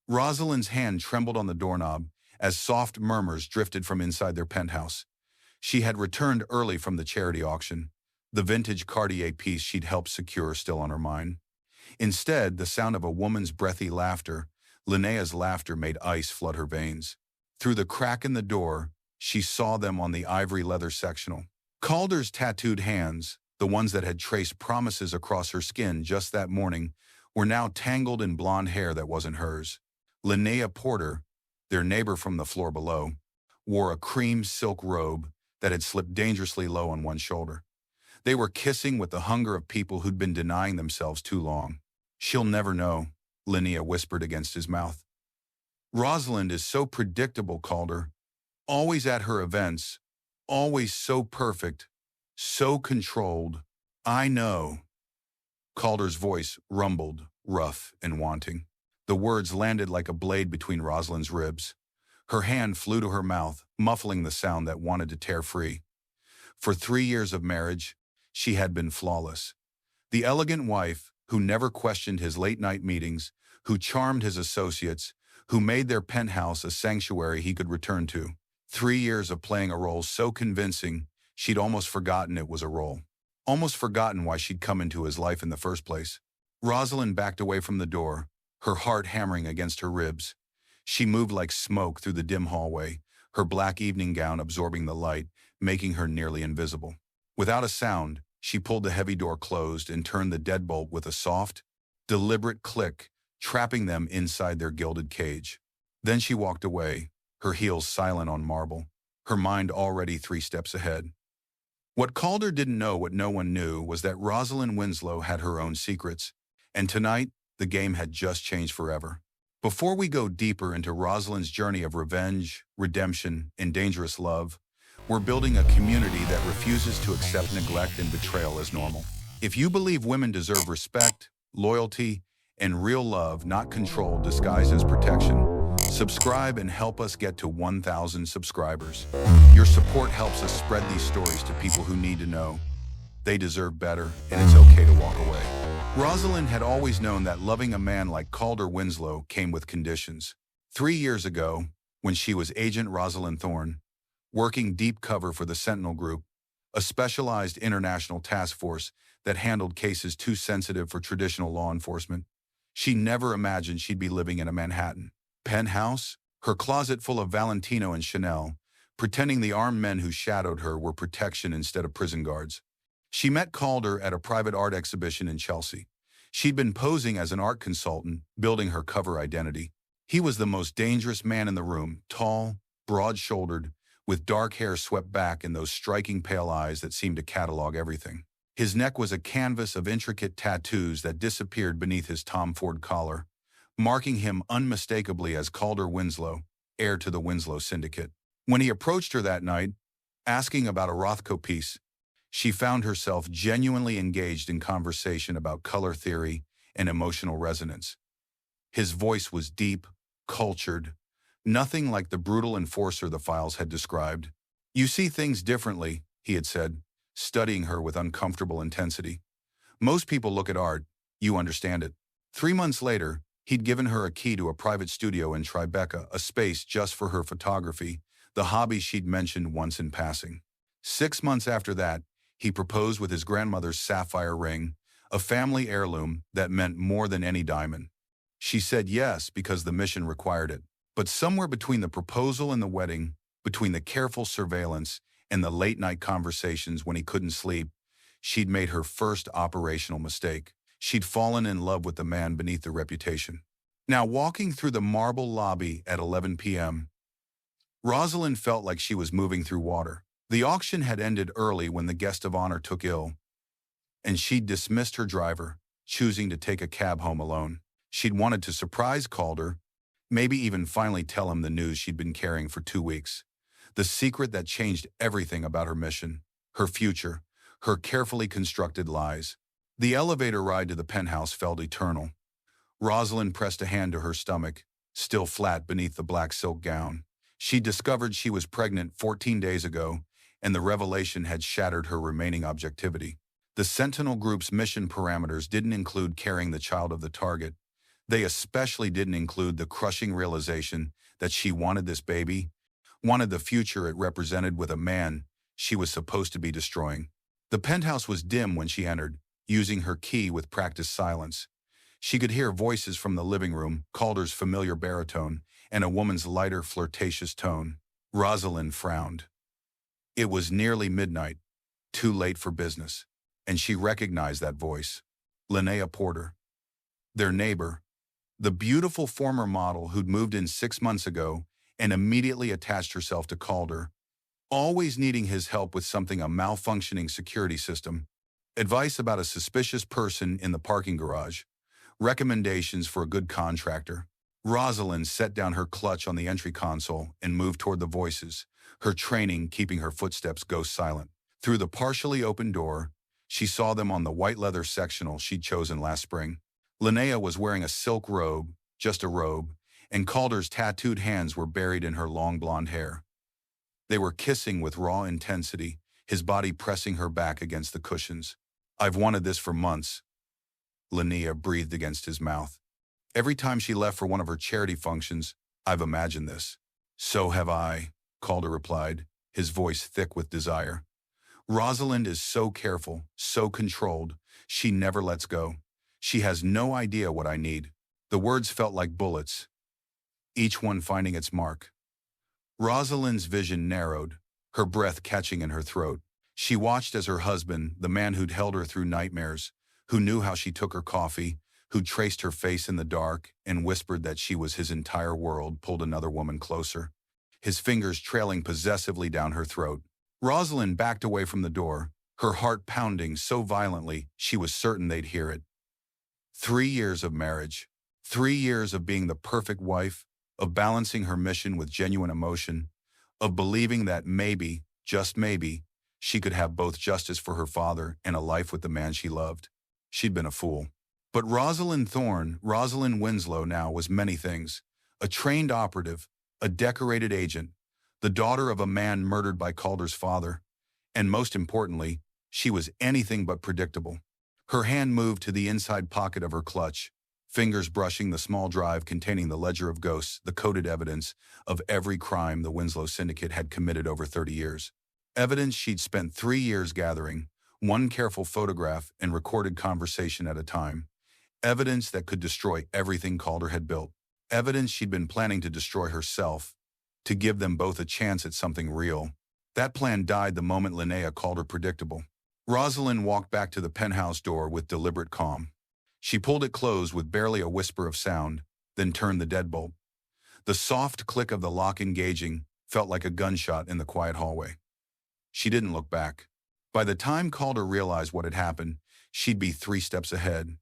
Rosalind's hand trembled on the doorknob as soft murmurs drifted from inside their penthouse. She had returned early from the charity auction, the vintage Cartier piece she'd helped secure still on her mind. Instead, the sound of a woman's breathy laughter, Linnea's laughter, made ice flood her veins. Through the crack in the door, she saw them on the ivory leather sectional. Calder's tattooed hands, the ones that had traced promises across her skin just that morning, were now tangled in blonde hair that wasn't hers. Linnea Porter, their neighbor from the floor below, wore a cream silk robe that had slipped dangerously low on one shoulder. They were kissing with the hunger of people who'd been denying themselves too long. "She'll never know," Linnea whispered against his mouth. "Rosalind is so predictable, Calder. Always at her events, always so perfect, so controlled." "I know." Calder's voice rumbled, rough and wanting. The words landed like a blade between Rosalind's ribs. Her hand flew to her mouth, muffling the sound that wanted to tear free. For 3 years of marriage, she had been flawless. The elegant wife who never questioned his late-night meetings, who charmed his associates, who made their penthouse a sanctuary he could return to. 3 years of playing a role so convincing, she'd almost forgotten it was a role. Almost forgotten why she'd come into his life in the first place. Rosalind backed away from the door, her heart hammering against her ribs. She moved like smoke through the dim hallway, her black evening gown absorbing the light, making her nearly invisible. Without a sound, she pulled the heavy door closed and turned the deadbolt with a soft, deliberate click, trapping them inside their gilded cage. Then she walked away, her heels silent on marble, her mind already 3 steps ahead. What Calder didn't know, what no one knew, was that Rosalind Winslow had her own secrets, and tonight, the game had just changed forever. Before we go deeper into Rosalind's journey of revenge, redemption, and dangerous love, we're building a community that refuses to accept neglect and betrayal as normal. If you believe women deserve respect, loyalty, and real love, not control disguised as protection, subscribe and help us get to 1,000 subscribers. Your support helps us spread these stories to people who need to know. They deserve better, and it's okay to walk away. Rosalind had always known that loving a man like Calder Winslow came with conditions. 3 years ago, when she was Agent Rosalind Thorne, working deep cover for the Sentinel Group, a specialized international task force that handled cases too sensitive for traditional law enforcement, she never imagined she'd be living in a Manhattan penthouse, her closet full of Valentino and Chanel, pretending the armed men who shadowed her were protection instead of prison guards. She met Calder at a private art exhibition in Chelsea. She'd been posing as an art consultant, building her cover identity. He was the most dangerous man in the room, tall, broad-shouldered, with dark hair swept back and those striking pale eyes that seemed to catalog everything. His neck was a canvas of intricate tattoos that disappeared beneath his Tom Ford collar, marking him unmistakably as Calder Winslow, heir to the Winslow Syndicate. When he approached her that night, asking about a Rothko piece, she found herself genuinely engaged in conversation about color theory and emotional resonance. His voice was deep, cultured, nothing like the brutal enforcer the files had described. "You see things differently," he had said, studying her with uncomfortable intensity. "Most people look at art, you understand it." 3 months later, he'd given her a key to a private studio in Tribeca, a space just for her photography, the hobby she'd mentioned once in passing. 6 months after that, he proposed with his grandmother's sapphire ring, a family heirloom that meant more than any diamond. She said yes because the mission required it. But somewhere between the proposal and the wedding, between the careful surveillance and the late-night conversations when he couldn't sleep, she'd made her first operational mistake. She'd fallen in love with the man beneath the reputation. Now, walking through the marble lobby at 11 p.m., Rosalind felt like she was moving through water. The auction had ended early when the guest of honor took ill, and she'd dismissed her driver, choosing to take a cab home alone. She'd wanted to surprise Calder, maybe even finally tell him the news she'd been carrying for 2 weeks. The secret that changed everything about her mission, her future, her carefully constructed lies. The elevator ride to the penthouse felt eternal. Rosalind pressed a hand to her stomach, still flat beneath the black silk gown. She discovered she was pregnant 14 days ago, and the revelation had shattered her remaining objectivity. The Sentinel Group's mission parameters didn't include carrying the child of the target. They especially didn't include the crushing realization that she wanted this baby, wanted the future it represented with a man she was supposed to be destroying. The penthouse was dim when she entered, using her key with practiced silence. She could hear voices from the living room, Calder's familiar baritone, and a woman's lighter, flirtatious tone. Rosalyn frowned. It was nearly midnight, too late for business, and she recognized that voice. Linnea Porter, their neighbor, the beautiful former model who'd moved in 6 months ago and immediately attached herself to Calder, always needing his help with something a malfunctioning security system, advice about a suspicious person in the parking garage, recommendations for a good contractor. Rosalind set down her clutch on the entry console and moved toward the voices, her training keeping her footsteps ghost silent. Through the partially open door, she saw them on the white leather sectional she'd chosen last spring. Linnea was wearing a silk robe, just a robe, and Calder's tattooed hands were buried in her long blonde hair. They were kissing with raw intensity, his body pressing her back against the cushions. "I've wanted this for months," Linnea breathed against his mouth. "Every time she left for one of her charity functions, I've imagined this." "So have I," Calder replied, his voice thick with desire. "Rosalind is so careful, so controlled, she never lets go. She has no idea what I need." The words felt like bullets, each one finding its mark. Rosalind's vision narrowed, her breath catching in her throat. She watched as her husband, the man who'd held her through nightmares, who knew how she took her coffee, who traced her face in the dark and whispered that she was his entire world, pulled another woman closer, his fingers trailing possessively down her throat. Rosalind backed away from the door, her heart pounding so violently she was certain they'd hear it. 3 years of marriage, 3 years of being the perfect wife, of balancing her mission with genuine emotion, of believing that maybe, just maybe, she could have both justice for her father and a life with the man she loved. She'd been a fool. But Rosalind Winslow now was many things. A trained operative, a decorated agent, the daughter of a man murdered by Calder's father, and most importantly, she was anything but predictable. Her hand moved to the inside pocket of her clutch, fingers brushing the small drive containing the ledger of ghosts, the coded evidence of every crime the Winslow syndicate had committed over 30 years. Evidence she'd spent 3 years gathering, one careful photograph and recorded conversation at a time. Evidence that could destroy everything Calder had built. Evidence she'd been planning to destroy herself, to give them both a chance at something real. That plan died the moment Linnea called her predictable. Rosalind walked back to the penthouse door with deliberate calm. She pulled it closed with barely a whisper of sound, then turned the deadbolt. The soft click of the lock engaging felt like a gunshot in the quiet hallway. She didn't look back. By the time Calder realized what had happened, she'd be 3 steps ahead.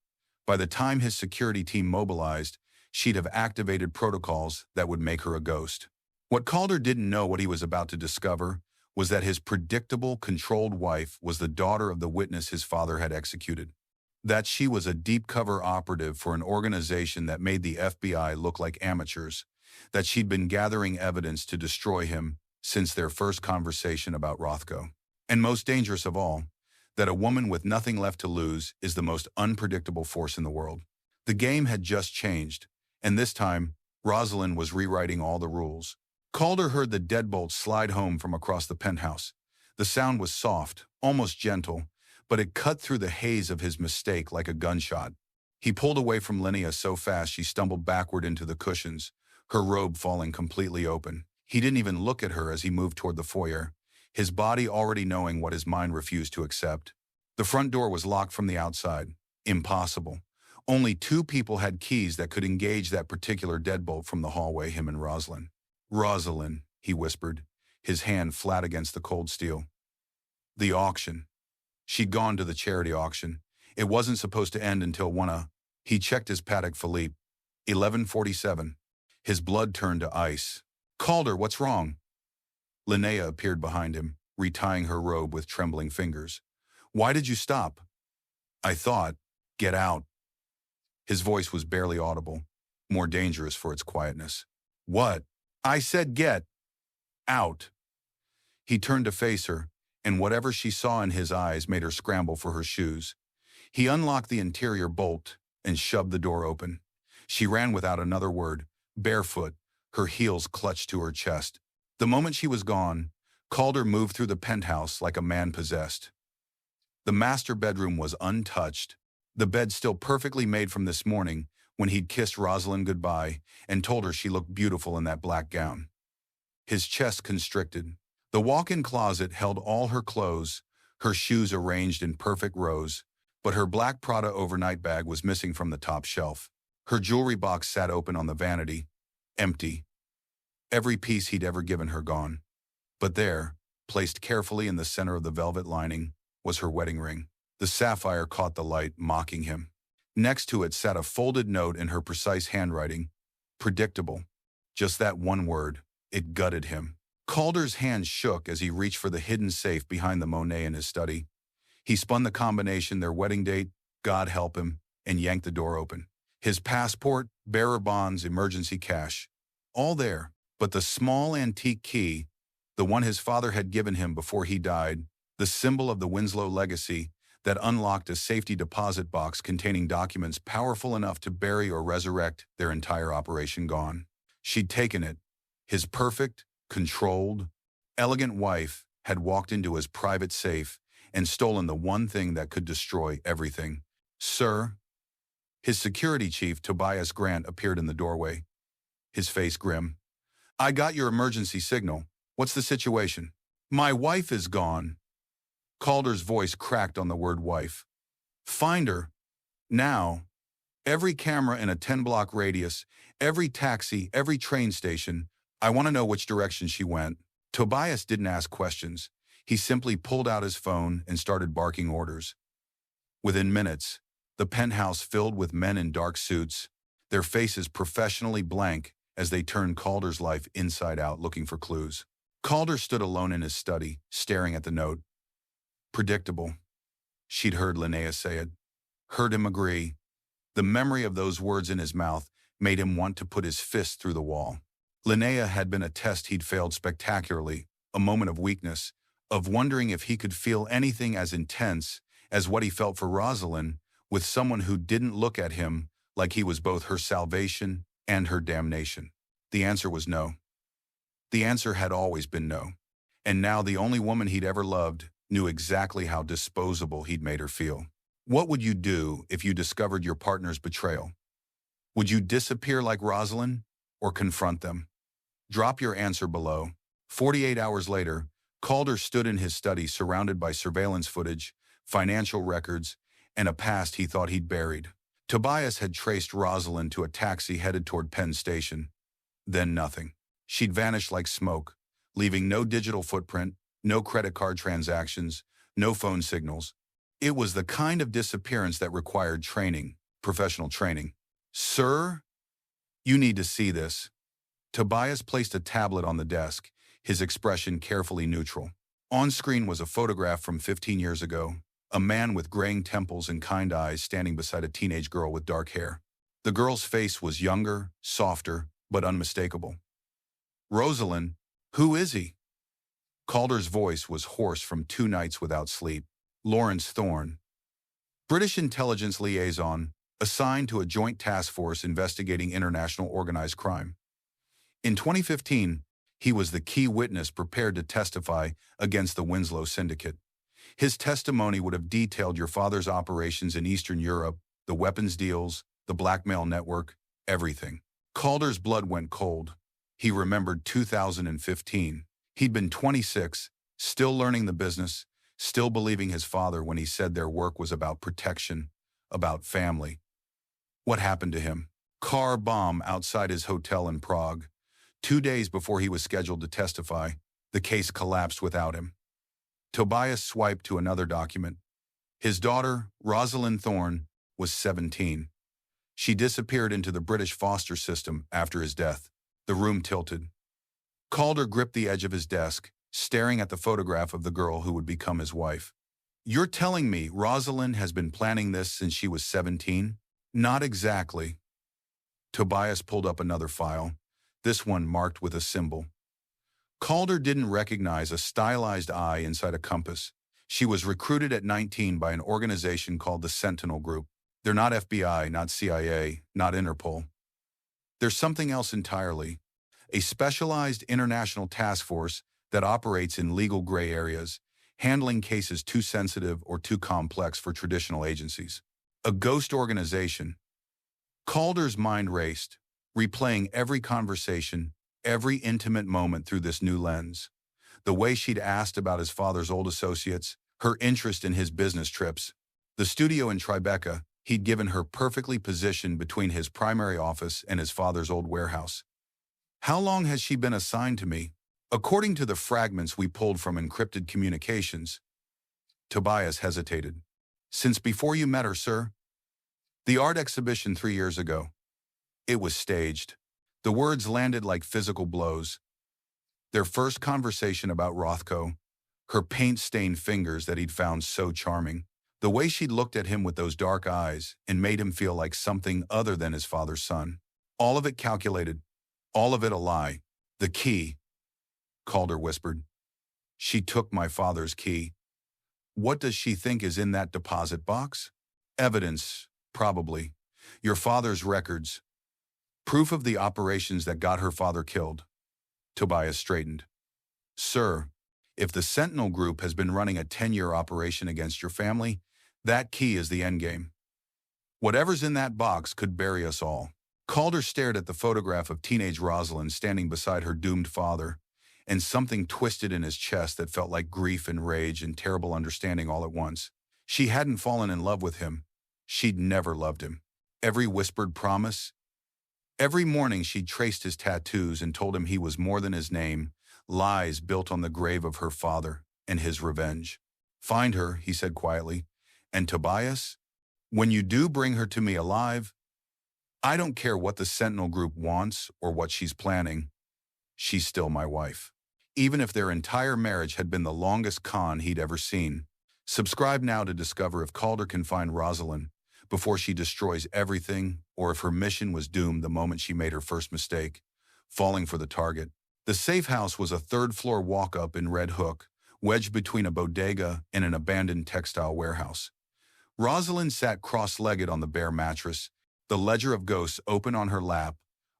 By the time his security team mobilized, she'd have activated protocols that would make her a ghost. What Calder didn't know what he was about to discover was that his predictable, controlled wife was the daughter of the witness his father had executed. That she was a deep-cover operative for an organization that made the FBI look like amateurs. That she'd been gathering evidence to destroy him since their first conversation about Rothko. And most dangerous of all, that a woman with nothing left to lose is the most unpredictable force in the world. The game had just changed, and this time, Rosalind was rewriting all the rules. Calder heard the deadbolt slide home from across the penthouse. The sound was soft, almost gentle, but it cut through the haze of his mistake like a gunshot. He pulled away from Linnea so fast she stumbled backward into the cushions, her robe falling completely open. He didn't even look at her as he moved toward the foyer, his body already knowing what his mind refused to accept. The front door was locked from the outside. Impossible. Only 2 people had keys that could engage that particular deadbolt from the hallway, him and Rosalyn. "Rosalyn," he whispered, his hand flat against the cold steel. The auction. She'd gone to the charity auction. It wasn't supposed to end until he checked his Patek Philippe. 11:47. His blood turned to ice. "Calder, what's wrong?" Linnea appeared behind him, retying her robe with trembling fingers. "Why did you stop?" "I thought, get out." His voice was barely audible, more dangerous for its quietness. "What?" "I said get out." He turned to face her, and whatever she saw in his eyes made her scramble for her shoes. He unlocked the interior bolt and shoved the door open. She ran without another word, barefoot, her heels clutched to her chest. The moment she was gone, Calder moved through the penthouse like a man possessed. The master bedroom was untouched, the bed still perfectly made from this morning when he'd kissed Rosalind goodbye and told her she looked beautiful in that black gown. His chest constricted. The walk-in closet held all her clothes, her shoes arranged in perfect rows, but her black Prada overnight bag was missing from the top shelf. Her jewelry box sat open on the vanity, empty. Every piece he'd ever given her gone. But there, placed carefully in the center of the velvet lining, was her wedding ring. The sapphire caught the light, mocking him. Next to it sat a folded note in her precise handwriting. Predictable. Just that one word. It gutted him. Calder's hands shook as he reached for the hidden safe behind the Monet in his study. He spun the combination, their wedding date, God help him, and yanked the door open. His passport, bearer bonds, emergency cash. All there, but the small antique key, the one his father had given him before he died, the symbol of the Winslow legacy that unlocked a safety deposit box containing documents powerful enough to bury or resurrect their entire operation, gone. She'd taken it. His perfect, controlled, elegant wife had walked into his private safe and stolen the one thing that could destroy everything. Sir? His security chief, Tobias Grant, appeared in the doorway, his face grim. I got your emergency signal. What's the situation? My wife is gone. Calder's voice cracked on the word wife. Find her. Now. Every camera in a 10-block radius, every taxi, every train station. I want to know which direction she went. Tobias didn't ask questions. He simply pulled out his phone and started barking orders. Within minutes, the penthouse filled with men in dark suits, their faces professionally blank as they turned Calder's life inside out looking for clues. Calder stood alone in his study, staring at the note. Predictable. She'd heard Linnea say it, heard him agree. The memory of those words in his mouth made him want to put his fist through the wall. Linnea had been a test he'd failed spectacularly, a moment of weakness, of wondering if he could feel anything as intense as what he felt for Rosalyn with someone who didn't look at him like he was both her salvation and her damnation. The answer was no. The answer had always been no. And now the only woman he'd ever loved knew exactly how disposable he'd made her feel. What would you do if you discovered your partner's betrayal? Would you disappear like Rosalyn or confront them? Drop your answer below. 48 hours later, Calder stood in his study surrounded by surveillance footage, financial records, and a past he thought he'd buried. Tobias had traced Rosalyn to a taxi headed toward Penn Station. Then nothing. She'd vanished like smoke, leaving no digital footprint, no credit card transactions, no phone signals. It was the kind of disappearance that required training, professional training. Sir, you need to see this. Tobias placed a tablet on the desk, his expression carefully neutral. On screen was a photograph from 15 years ago, a man with graying temples and kind eyes standing beside a teenage girl with dark hair. The girl's face was younger, softer, but unmistakable. Rosalyn, who is he? Calder's voice was hoarse from 2 nights without sleep. Lawrence Thorne, British intelligence liaison, assigned to a joint task force investigating international organized crime. In 2015, he was the key witness prepared to testify against the Winslow syndicate. His testimony would have detailed your father's operations in Eastern Europe, the weapons deals, the blackmail network, everything. Calder's blood went cold. He remembered 2015. He'd been 26, still learning the business, still believing his father when he said their work was about protection, about family. What happened to him? Car bomb outside his hotel in Prague. 2 days before he was scheduled to testify, the case collapsed without him. Tobias swiped to another document. His daughter, Rosalind Thorne, was 17. She disappeared into the British foster system after his death. The room tilted. Calder gripped the edge of his desk, staring at the photograph of the girl who would become his wife. You're telling me Rosalind has been planning this since she was 17? Not exactly. Tobias pulled up another file, this one marked with a symbol. Calder didn't recognize a stylized eye inside a compass. She was recruited at 19 by an organization called the Sentinel Group. They're not FBI, not CIA, not Interpol. There's something else entirely. A specialized international task force that operates in legal gray areas, handling cases too sensitive or too complex for traditional agencies. A ghost organization. Calder's mind raced, replaying every conversation, every intimate moment through this new lens. The way she'd asked about his father's old associates, her interest in his business trips, the studio in Tribeca he'd given her perfectly positioned between his primary office and his father's old warehouse. How long has she been assigned to me? According to the fragments we pulled from encrypted communications, Tobias hesitated. Since before you met her, sir? The art exhibition 3 years ago. It was staged. The words landed like physical blows. Their first conversation about Rothko, her paint-stained fingers that he'd found so charming, the way she'd looked at him with those dark eyes and made him feel like something other than his father's son. All of it calculated, all of it a lie. The key, Calder whispered. She took my father's key. What does she think is in that deposit box? Evidence, probably. Your father's records. Proof of the operations that got her father killed. Tobias straightened. Sir, if the Sentinel Group has been running a 10-year operation against your family, that key is the endgame. Whatever's in that box could bury us all. Calder stared at the photograph of teenage Rosalyn standing beside her doomed father, and something twisted in his chest that felt like grief and rage and terrible understanding all at once. She hadn't fallen in love with him. She'd never loved him. Every whispered promise, every morning she'd traced his tattoos and told him he was more than his name, lies built on the grave of her father and his revenge. Find her, he said quietly. And Tobias, when you do bring her to me alive, I don't care what the Sentinel Group wants or what she's planning. She's still my wife. Even if their entire marriage had been the longest con he'd ever seen. Subscribe now to discover if Calder can find Rosalyn before she destroys everything, or if her mission was doomed the moment she made her first mistake, falling for the target. The safe house was a third-floor walk-up in Red Hook, wedged between a bodega and an abandoned textile warehouse. Rosalyn sat cross-legged on the bare mattress, the ledger of ghosts open on her lap,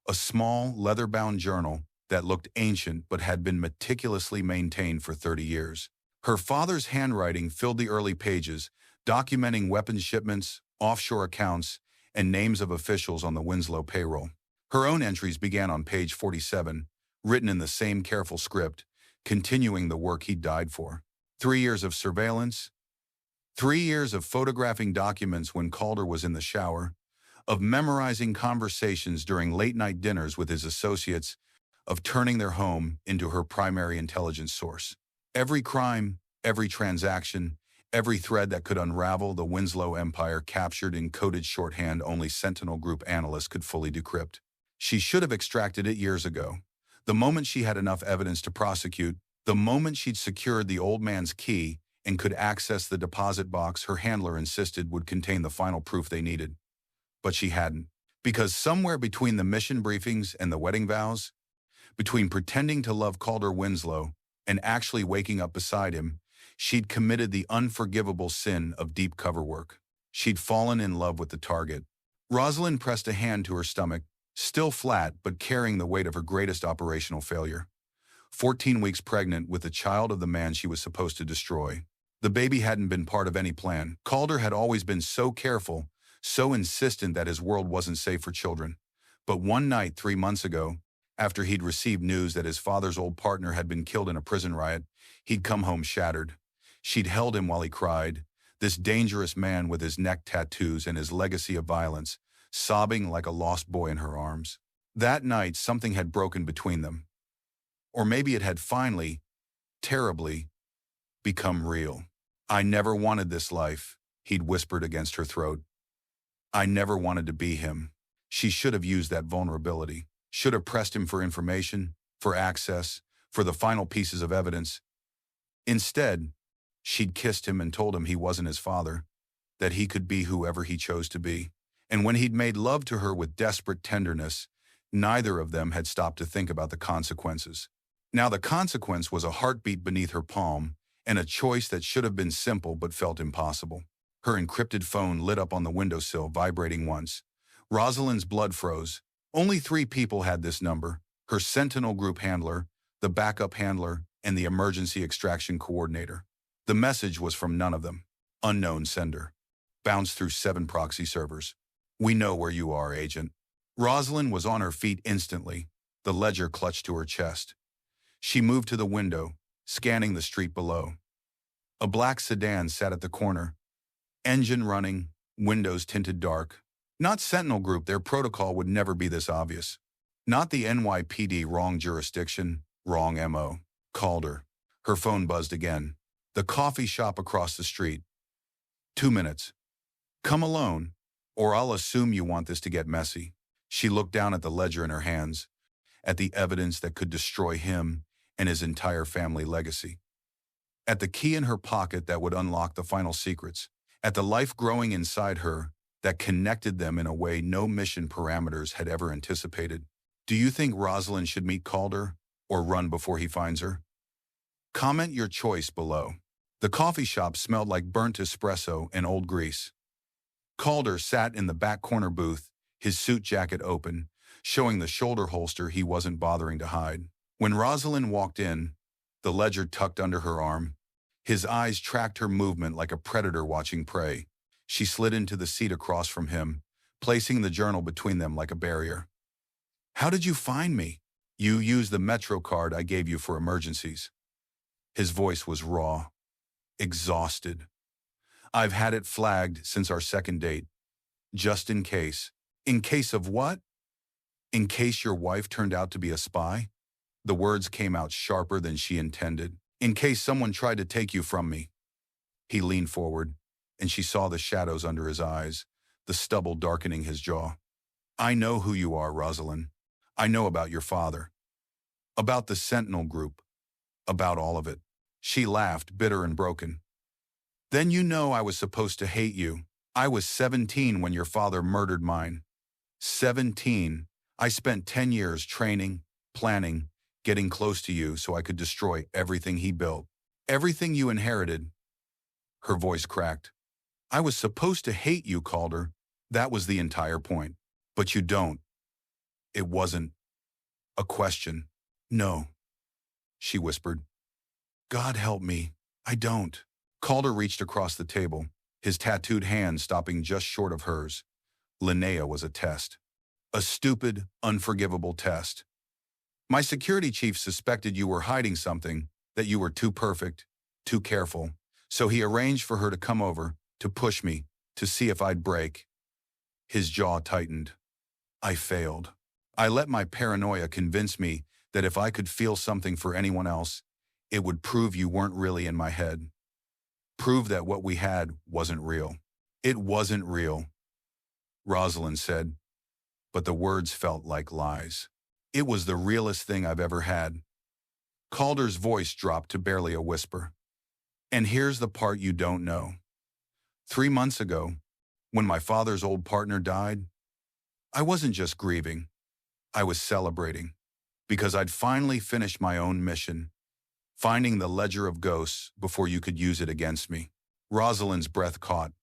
a small, leather-bound journal that looked ancient but had been meticulously maintained for 30 years. Her father's handwriting filled the early pages, documenting weapons shipments, offshore accounts, and names of officials on the Winslow payroll. Her own entries began on page 47, written in the same careful script, continuing the work he'd died for. 3 years of surveillance, 3 years of photographing documents when Calder was in the shower, of memorizing conversations during late-night dinners with his associates, of turning their home into her primary intelligence source. Every crime, every transaction, every thread that could unravel the Winslow empire captured in coded shorthand only Sentinel Group analysts could fully decrypt. She should have extracted it years ago. The moment she had enough evidence to prosecute, the moment she'd secured the old man's key and could access the deposit box her handler insisted would contain the final proof they needed. But she hadn't. Because somewhere between the mission briefings and the wedding vows, between pretending to love Calder Winslow and actually waking up beside him, she'd committed the unforgivable sin of deep cover work. She'd fallen in love with the target. Rosalind pressed a hand to her stomach, still flat but carrying the weight of her greatest operational failure. 14 weeks pregnant with the child of the man she was supposed to destroy. The baby hadn't been part of any plan. Calder had always been so careful, so insistent that his world wasn't safe for children. But one night 3 months ago, after he'd received news that his father's old partner had been killed in a prison riot, he'd come home shattered. She'd held him while he cried, this dangerous man with his neck tattoos and his legacy of violence, sobbing like a lost boy in her arms. That night, something had broken between them. Or maybe it had finally, terribly, become real. I never wanted this life, he'd whispered against her throat. I never wanted to be him. She should have used that vulnerability. Should have pressed him for information, for access, for the final pieces of evidence. Instead, she'd kissed him and told him he wasn't his father, that he could be whoever he chose to be. And when he'd made love to her with desperate tenderness, neither of them had stopped to think about the consequences. Now the consequence was a heartbeat beneath her palm, and a choice that should have been simple but felt impossible. Her encrypted phone lit up on the windowsill, vibrating once. Rosalind's blood froze. Only 3 people had this number: her Sentinel Group handler, the backup handler, and the emergency extraction coordinator. The message was from none of them. Unknown sender. Bounced through 7 proxy servers. "We know where you are, Agent." Rosalind was on her feet instantly, the ledger clutched to her chest. She moved to the window, scanning the street below. A black sedan sat at the corner, engine running, windows tinted dark. Not Sentinel Group, their protocol would never be this obvious. Not the NYPD, wrong jurisdiction, wrong MO. Calder. Her phone buzzed again. The coffee shop across the street. 2 minutes. Come alone, or I'll assume you want this to get messy. She looked down at the ledger in her hands, at the evidence that could destroy him and his entire family legacy. At the key in her pocket that would unlock the final secrets. At the life growing inside her that connected them in a way no mission parameters had ever anticipated. Do you think Rosalind should meet Calder or run before he finds her? Comment your choice below. The coffee shop smelled like burnt espresso and old grease. Calder sat in the back corner booth, his suit jacket open, showing the shoulder holster he wasn't bothering to hide. When Rosalind walked in, the ledger tucked under her arm, his eyes tracked her movement like a predator watching prey. She slid into the seat across from him, placing the journal between them like a barrier. "How did you find me?" "You used the Metro card I gave you for emergencies." His voice was raw, exhausted. "I've had it flagged since our second date. Just in case." "In case of what?" "In case your wife turned out to be a spy." The words came out sharper than she intended. "In case someone tried to take you from me." He leaned forward, and she saw the shadows under his eyes, the stubble darkening his jaw. "I know who you are, Rosalind. I know about your father. About the Sentinel Group. About all of it." She laughed, bitter and broken. "Then you know I was supposed to hate you. I was 17 when your father murdered mine. 17. I spent 10 years training, planning, getting close to you so I could destroy everything he built. Everything you inherited." Her voice cracked. "I was supposed to hate you, Calder. That was the entire point. But you don't." It wasn't a question. "No," she whispered. "God help me, I don't." Calder reached across the table, his tattooed hand stopping just short of hers. Linnea was a test. A stupid, unforgivable test. "My security chief suspected you were hiding something, that you were too perfect, too careful. So he arranged for her to come over, to push me, to see if I'd break." His jaw tightened. "I failed. I let my paranoia convince me that if I could feel something for anyone else, it would prove you weren't really in my head. Prove that what we had wasn't real." "It wasn't real," Rosalind said, but the words felt like lies. "It was the realest thing I've ever had." Calder's voice dropped to barely a whisper. "And here's the part you don't know. 3 months ago, when my father's old partner died, I wasn't just grieving. I was celebrating. Because I'd finally finished my own mission, finding the Ledger of Ghosts before you could use it against me." Rosalind's breath caught.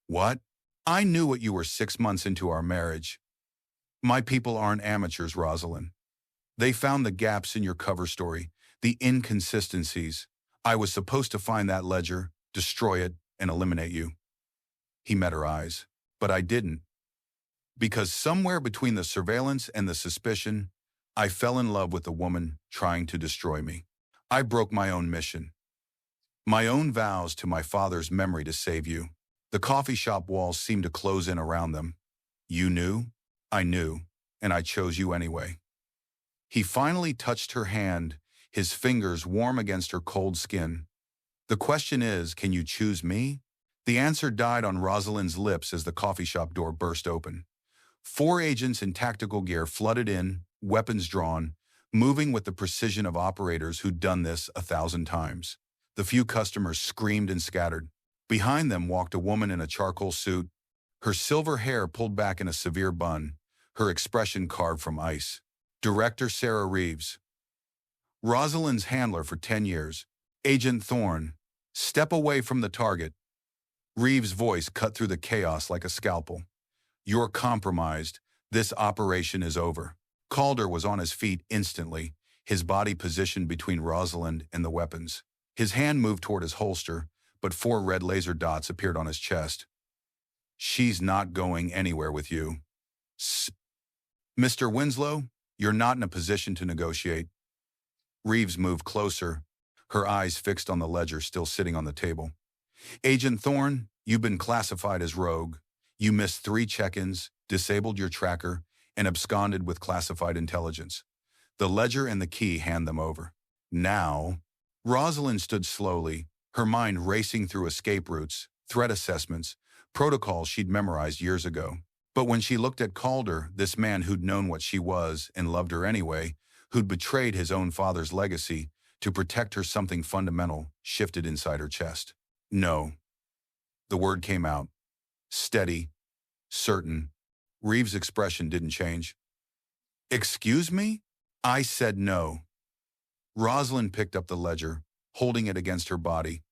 "What?" "I knew what you were 6 months into our marriage. My people aren't amateurs, Rosalind. They found the gaps in your cover story, the inconsistencies. I was supposed to find that ledger, destroy it, and eliminate you." He met her eyes. "But I didn't. Because somewhere between the surveillance and the suspicion, I fell in love with the woman trying to destroy me. I broke my own mission. My own vows to my father's memory to save you." The coffee shop walls seemed to close in around them. "You knew? I knew, and I chose you anyway." He finally touched her hand, his fingers warm against her cold skin. "The question is, can you choose me?" The answer died on Rosalind's lips as the coffee shop door burst open. 4 agents in tactical gear flooded in, weapons drawn, moving with the precision of operators who'd done this 1,000 times. The few customers screamed and scattered. Behind them walked a woman in a charcoal suit, her silver hair pulled back in a severe bun, her expression carved from ice. Director Sarah Reeves. Rosalind's handler for 10 years. Agent Thorne. "Step away from the target." Reeves' voice cut through the chaos like a scalpel. "You're compromised. This operation is over. Calder was on his feet instantly, his body positioned between Rosalind and the weapons. His hand moved toward his holster, but 4 red laser dots appeared on his chest. She's not going anywhere with you. Mr. Winslow, you're not in a position to negotiate. Reeves moved closer, her eyes fixed on the ledger still sitting on the table. Agent Thorne, you've been classified as rogue. You missed 3 check-ins, disabled your tracker, and absconded with classified intelligence. The ledger and the key hand them over. Now, Rosalind stood slowly, her mind racing through escape routes, threat assessments, protocols she'd memorized years ago. But when she looked at Calder, this man who'd known what she was and loved her anyway, who'd betrayed his own father's legacy to protect her, something fundamental shifted inside her chest. No. The word came out. Steady. Certain. Reeves' expression didn't change. Excuse me? I said no. Rosalind picked up the ledger, holding it against her body.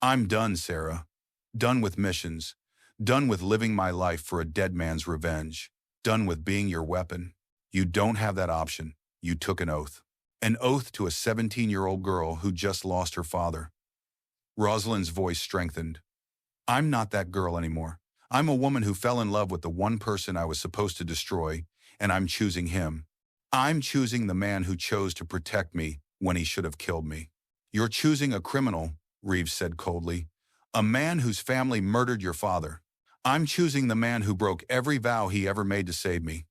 I'm done, Sarah. Done with missions. Done with living my life for a dead man's revenge. Done with being your weapon. You don't have that option. You took an oath. An oath to a 17-year-old girl who just lost her father. Rosalind's voice strengthened. I'm not that girl anymore. I'm a woman who fell in love with the one person I was supposed to destroy, and I'm choosing him. I'm choosing the man who chose to protect me when he should have killed me. You're choosing a criminal, Reeves said coldly. A man whose family murdered your father. I'm choosing the man who broke every vow he ever made to save me.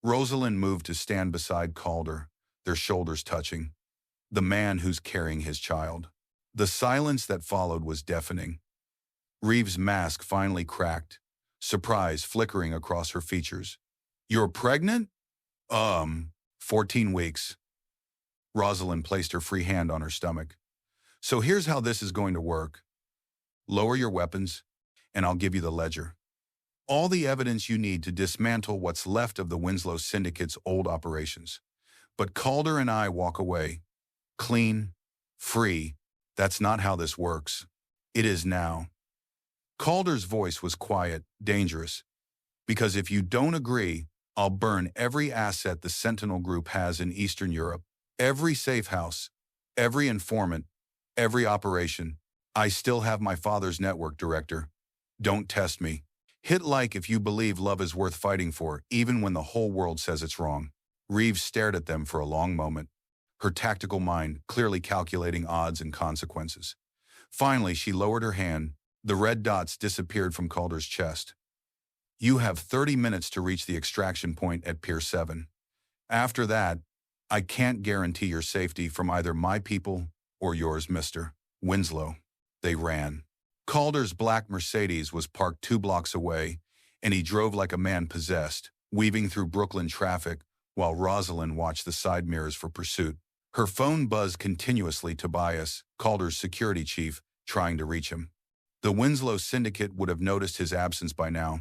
Rosalind moved to stand beside Calder, their shoulders touching. The man who's carrying his child. The silence that followed was deafening. Reeves' mask finally cracked, surprise flickering across her features. You're pregnant? 14 weeks. Rosalind placed her free hand on her stomach. So here's how this is going to work. Lower your weapons, and I'll give you the ledger. All the evidence you need to dismantle what's left of the Winslow Syndicate's old operations. But Calder and I walk away. Clean, free. That's not how this works. It is now. Calder's voice was quiet, dangerous. Because if you don't agree, I'll burn every asset the Sentinel Group has in Eastern Europe. Every safe house, every informant, every operation. I still have my father's network, Director. Don't test me. Hit like if you believe love is worth fighting for, even when the whole world says it's wrong. Reeves stared at them for a long moment, her tactical mind clearly calculating odds and consequences. Finally, she lowered her hand. The red dots disappeared from Calder's chest. You have 30 minutes to reach the extraction point at Pier 7. After that, I can't guarantee your safety from either my people or yours, Mr. Winslow. They ran. Calder's black Mercedes was parked 2 blocks away, and he drove like a man possessed, weaving through Brooklyn traffic while Rosalind watched the side mirrors for pursuit. Her phone buzzed continuously. Tobias, Calder's security chief, trying to reach him. The Winslow Syndicate would have noticed his absence by now,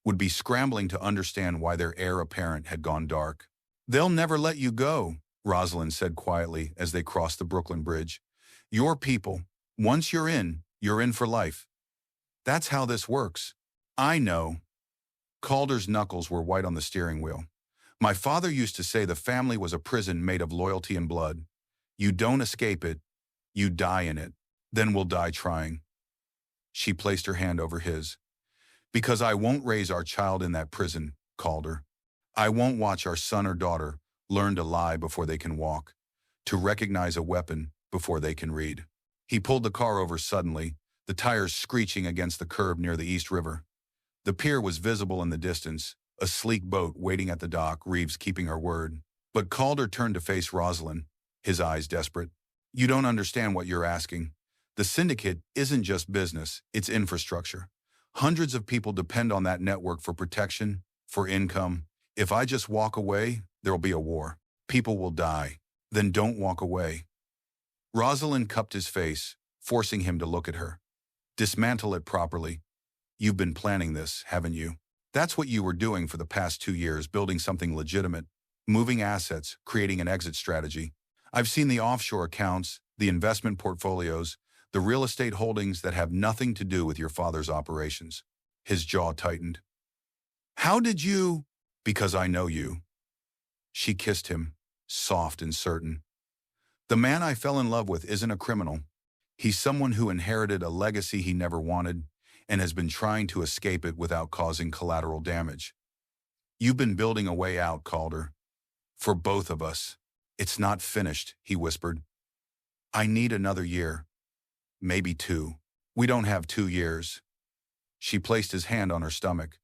would be scrambling to understand why their heir apparent had gone dark. They'll never let you go, Rosalind said quietly as they crossed the Brooklyn Bridge. Your people, once you're in for life. That's how this works. I know. Calder's knuckles were white on the steering wheel. My father used to say the family was a prison made of loyalty and blood. You don't escape it, you die in it. Then we'll die trying. She placed her hand over his. Because I won't raise our child in that prison, Calder. I won't watch our son or daughter learn to lie before they can walk, to recognize a weapon before they can read. He pulled the car over suddenly, the tires screeching against the curb near the East River. The pier was visible in the distance, a sleek boat waiting at the dock, Reeves keeping her word. But Calder turned to face Rosalind, his eyes desperate. You don't understand what you're asking. The syndicate isn't just business, it's infrastructure. Hundreds of people depend on that network for protection, for income. If I just walk away, there'll be a war. People will die. Then don't walk away. Rosalind cupped his face, forcing him to look at her. Dismantle it properly. You've been planning this, haven't you? That's what you were doing for the past 2 years, building something legitimate, moving assets, creating an exit strategy. I've seen the offshore accounts, the investment portfolios, the real estate holdings that have nothing to do with your father's operations. His jaw tightened. How did you? Because I know you. She kissed him, soft and certain. The man I fell in love with isn't a criminal. He's someone who inherited a legacy he never wanted and has been trying to escape it without causing collateral damage. You've been building a way out, Calder. For both of us. It's not finished, he whispered. I need another year. Maybe 2. We don't have 2 years. She placed his hand on her stomach.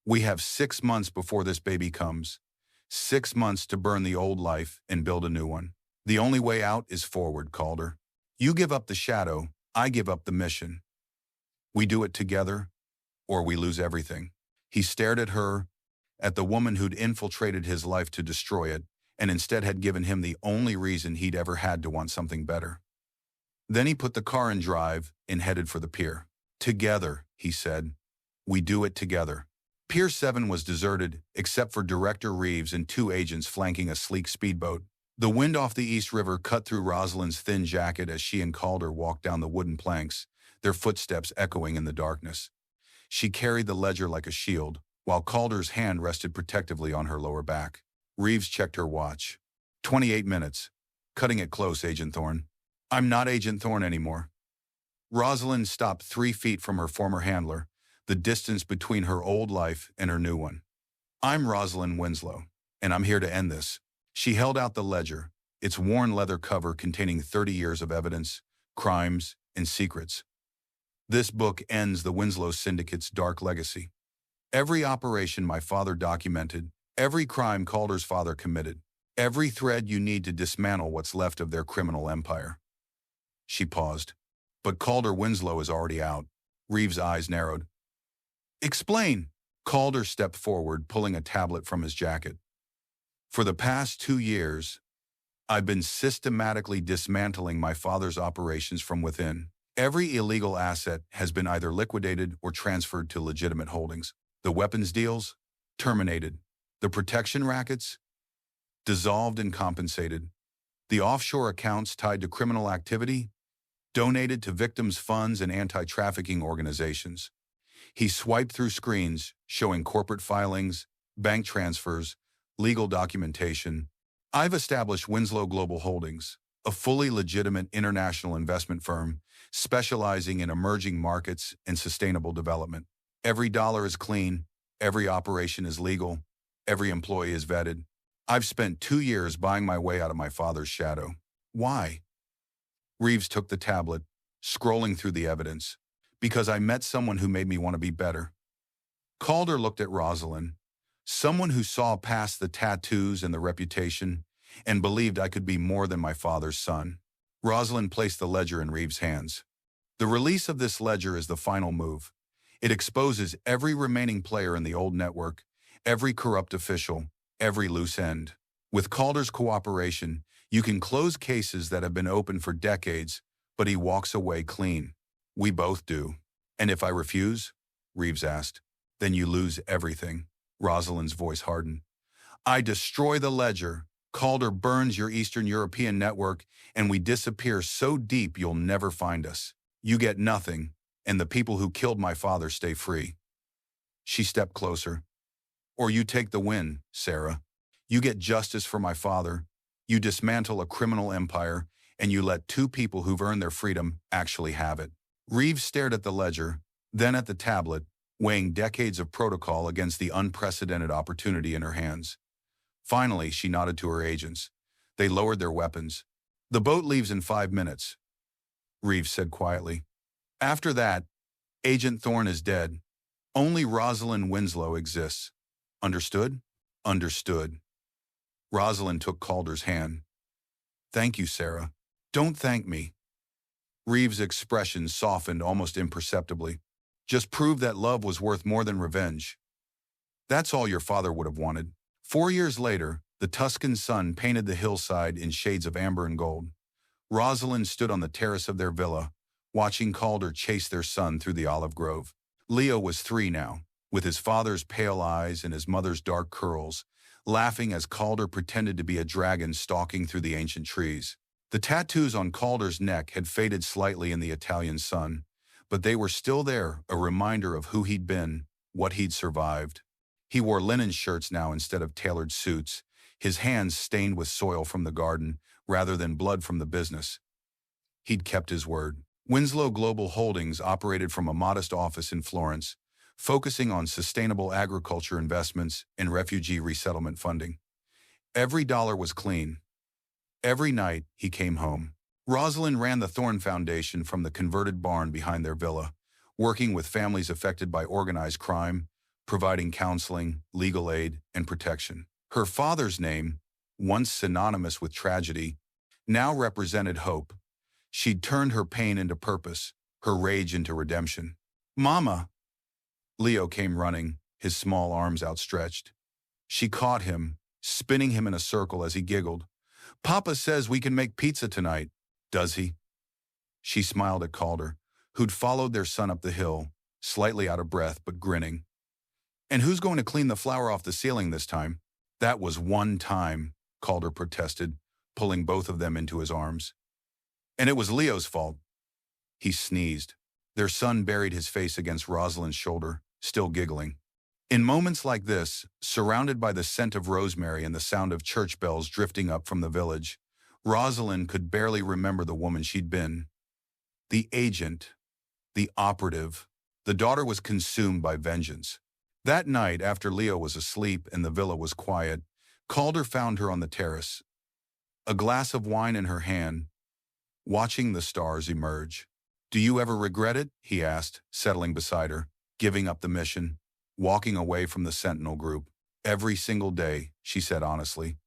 We have 6 months before this baby comes. 6 months to burn the old life and build a new one. The only way out is forward, Calder. You give up the shadow, I give up the mission. We do it together, or we lose everything. He stared at her, at the woman who'd infiltrated his life to destroy it, and instead had given him the only reason he'd ever had to want something better. Then he put the car in drive and headed for the pier. Together, he said. We do it together. Pier 7 was deserted, except for Director Reeves and 2 agents flanking a sleek speedboat. The wind off the East River cut through Rosalind's thin jacket as she and Calder walked down the wooden planks, their footsteps echoing in the darkness. She carried the ledger like a shield, while Calder's hand rested protectively on her lower back. Reeves checked her watch. 28 minutes. Cutting it close, Agent Thorne. I'm not Agent Thorne anymore. Rosalind stopped 3 feet from her former handler, the distance between her old life and her new one. I'm Rosalind Winslow, and I'm here to end this. She held out the ledger, its worn leather cover containing 30 years of evidence, crimes, and secrets. This book ends the Winslow Syndicate's dark legacy. Every operation my father documented, every crime Calder's father committed, every thread you need to dismantle what's left of their criminal empire. She paused. But Calder Winslow is already out. Reeves' eyes narrowed. Explain. Calder stepped forward, pulling a tablet from his jacket. For the past 2 years, I've been systematically dismantling my father's operations from within. Every illegal asset has been either liquidated or transferred to legitimate holdings. The weapons deals? Terminated. The protection rackets? Dissolved and compensated. The offshore accounts tied to criminal activity? Donated to victims' funds and anti-trafficking organizations. He swiped through screens, showing corporate filings, bank transfers, legal documentation. I've established Winslow Global Holdings, a fully legitimate international investment firm specializing in emerging markets and sustainable development. Every dollar is clean, every operation is legal, every employee is vetted. I've spent 2 years buying my way out of my father's shadow. Why? Reeves took the tablet, scrolling through the evidence. Because I met someone who made me want to be better. Calder looked at Rosalyn, someone who saw past the tattoos and the reputation and believed I could be more than my father's son. Rosalyn placed the ledger in Reeves' hands. The release of this ledger is the final move. It exposes every remaining player in the old network, every corrupt official, every loose end. With Calder's cooperation, you can close cases that have been open for decades, but he walks away clean. We both do. And if I refuse? Reeves asked. Then you lose everything. Rosalind's voice hardened. I destroy the ledger. Calder burns your Eastern European network, and we disappear so deep you'll never find us. You get nothing, and the people who killed my father stay free. She stepped closer. Or you take the win, Sarah. You get justice for my father. You dismantle a criminal empire, and you let 2 people who've earned their freedom actually have it. Reeves stared at the ledger, then at the tablet, weighing decades of protocol against the unprecedented opportunity in her hands. Finally, she nodded to her agents. They lowered their weapons. The boat leaves in 5 minutes, Reeves said quietly. After that, Agent Thorne is dead. Only Rosalind Winslow exists. Understood? Understood. Rosalind took Calder's hand. Thank you, Sarah. Don't thank me. Reeves' expression softened almost imperceptibly. Just prove that love was worth more than revenge. That's all your father would have wanted. 4 years later, the Tuscan sun painted the hillside in shades of amber and gold. Rosalind stood on the terrace of their villa, watching Calder chase their son through the olive grove. Leo was 3 now, with his father's pale eyes and his mother's dark curls, laughing as Calder pretended to be a dragon stalking through the ancient trees. The tattoos on Calder's neck had faded slightly in the Italian sun, but they were still there, a reminder of who he'd been, what he'd survived. He wore linen shirts now instead of tailored suits, his hands stained with soil from the garden rather than blood from the business. He'd kept his word. Winslow Global Holdings operated from a modest office in Florence, focusing on sustainable agriculture investments and refugee resettlement funding. Every dollar was clean. Every night, he came home. Rosalyn ran the Thorn Foundation from the converted barn behind their villa, working with families affected by organized crime, providing counseling, legal aid, and protection. Her father's name, once synonymous with tragedy, now represented hope. She'd turned her pain into purpose, her rage into redemption. "Mama!" Leo came running, his small arms outstretched. She caught him, spinning him in a circle as he giggled. "Papa says we can make pizza tonight, does he?" She smiled at Calder, who'd followed their son up the hill, slightly out of breath but grinning. "And who's going to clean the flour off the ceiling this time?" "That was one time," Calder protested, pulling both of them into his arms. "And it was Leo's fault." He sneezed. Their son buried his face against Rosalind's shoulder, still giggling. In moments like this, surrounded by the scent of rosemary and the sound of church bells drifting up from the village, Rosalind could barely remember the woman she'd been. The agent, the operative, the daughter was consumed by vengeance. That night, after Leo was asleep and the villa was quiet, Calder found her on the terrace, a glass of wine in her hand, watching the stars emerge. "Do you ever regret it?" he asked, settling beside her, giving up the mission, walking away from the Sentinel group. "Every single day," she said honestly.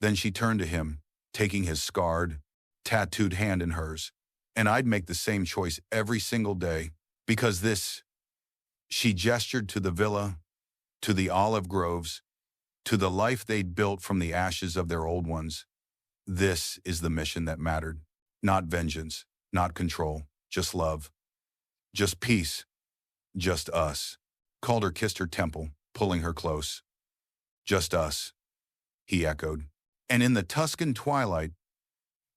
Then she turned to him, taking his scarred, tattooed hand in hers. "And I'd make the same choice every single day, because this—" She gestured to the villa, to the olive groves, to the life they'd built from the ashes of their old ones. "This is the mission that mattered. Not vengeance, not control, just love. Just peace. Just us." Calder kissed her temple, pulling her close. "Just us," he echoed. And in the Tuscan twilight,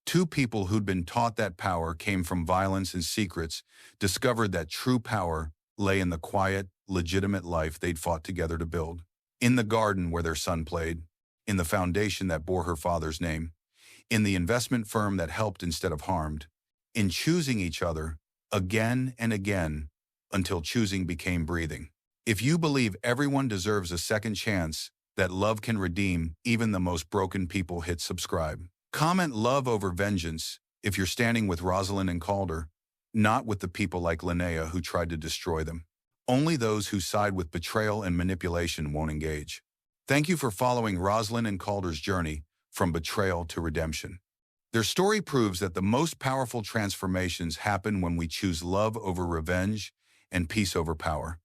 two people who'd been taught that power came from violence and secrets discovered that true power lay in the quiet, legitimate life they'd fought together to build. In the garden where their son played, in the foundation that bore her father's name, in the investment firm that helped instead of harmed, in choosing each other again and again until choosing became breathing. If you believe everyone deserves a second chance, that love can redeem even the most broken people, hit subscribe. Comment love over vengeance if you're standing with Rosalind and Calder, not with the people like Linnea who tried to destroy them. Only those who side with betrayal and manipulation won't engage. Thank you for following Rosalind and Calder's journey from betrayal to redemption. Their story proves that the most powerful transformations happen when we choose love over revenge and peace over power.